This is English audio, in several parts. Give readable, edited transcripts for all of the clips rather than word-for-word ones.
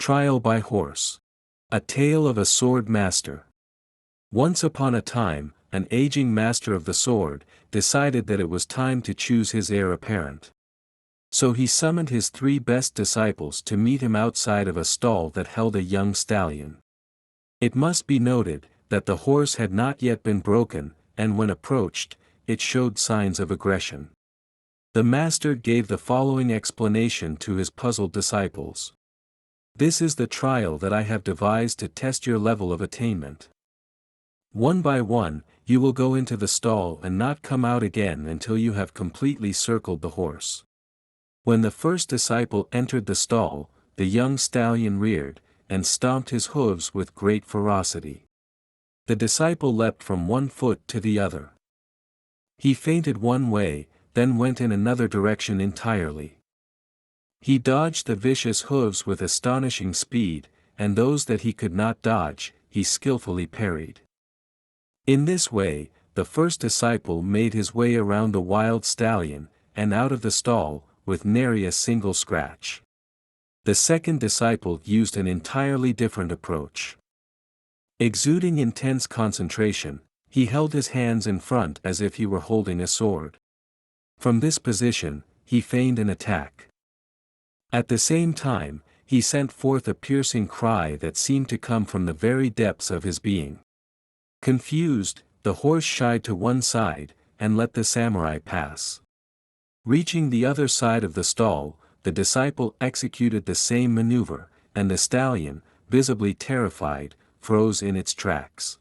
Trial by Horse. A Tale of a Sword Master. Once upon a time, an aging master of the sword decided that it was time to choose his heir apparent. So he summoned his 3 best disciples to meet him outside of a stall that held a young stallion. It must be noted that the horse had not yet been broken, and when approached, it showed signs of aggression. The master gave the following explanation to his puzzled disciples. This is the trial that I have devised to test your level of attainment. One by one, you will go into the stall and not come out again until you have completely circled the horse. When the first disciple entered the stall, the young stallion reared, and stomped his hooves with great ferocity. The disciple leapt from one foot to the other. He feinted one way, then went in another direction entirely. He dodged the vicious hooves with astonishing speed, and those that he could not dodge, he skillfully parried. In this way, the first disciple made his way around the wild stallion, and out of the stall, with nary a single scratch. The second disciple used an entirely different approach. Exuding intense concentration, he held his hands in front as if he were holding a sword. From this position, he feigned an attack. At the same time, he sent forth a piercing cry that seemed to come from the very depths of his being. Confused, the horse shied to one side, and let the samurai pass. Reaching the other side of the stall, the disciple executed the same maneuver, and the stallion, visibly terrified, froze in its tracks.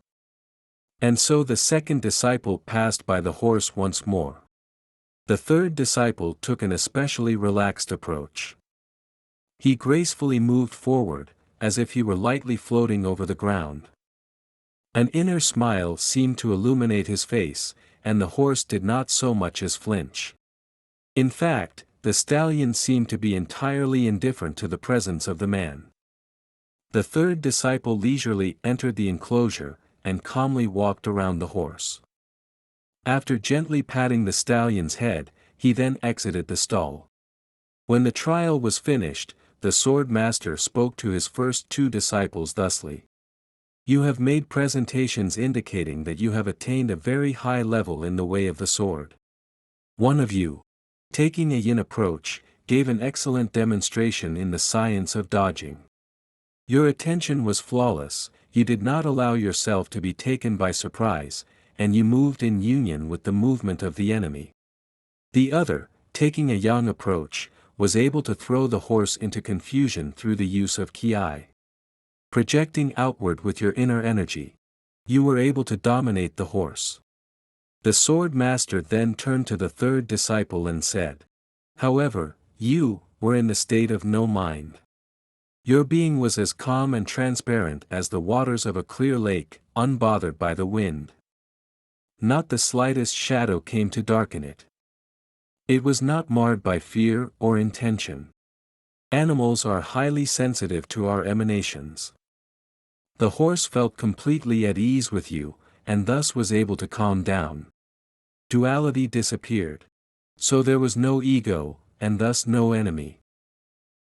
And so the second disciple passed by the horse once more. The third disciple took an especially relaxed approach. He gracefully moved forward, as if he were lightly floating over the ground. An inner smile seemed to illuminate his face, and the horse did not so much as flinch. In fact, the stallion seemed to be entirely indifferent to the presence of the man. The third disciple leisurely entered the enclosure, and calmly walked around the horse. After gently patting the stallion's head, he then exited the stall. When the trial was finished, the sword master spoke to his first 2 disciples thusly. You have made presentations indicating that you have attained a very high level in the way of the sword. One of you, taking a yin approach, gave an excellent demonstration in the science of dodging. Your attention was flawless, you did not allow yourself to be taken by surprise, and you moved in union with the movement of the enemy. The other, taking a yang approach, was able to throw the horse into confusion through the use of ki. Projecting outward with your inner energy, you were able to dominate the horse. The sword master then turned to the third disciple and said, however, you were in the state of no mind. Your being was as calm and transparent as the waters of a clear lake, unbothered by the wind. Not the slightest shadow came to darken it. It was not marred by fear or intention. Animals are highly sensitive to our emanations. The horse felt completely at ease with you, and thus was able to calm down. Duality disappeared. So there was no ego, and thus no enemy.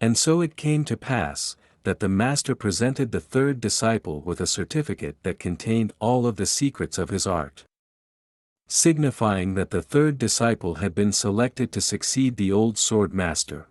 And so it came to pass, that the master presented the third disciple with a certificate that contained all of the secrets of his art, signifying that the third disciple had been selected to succeed the old sword master.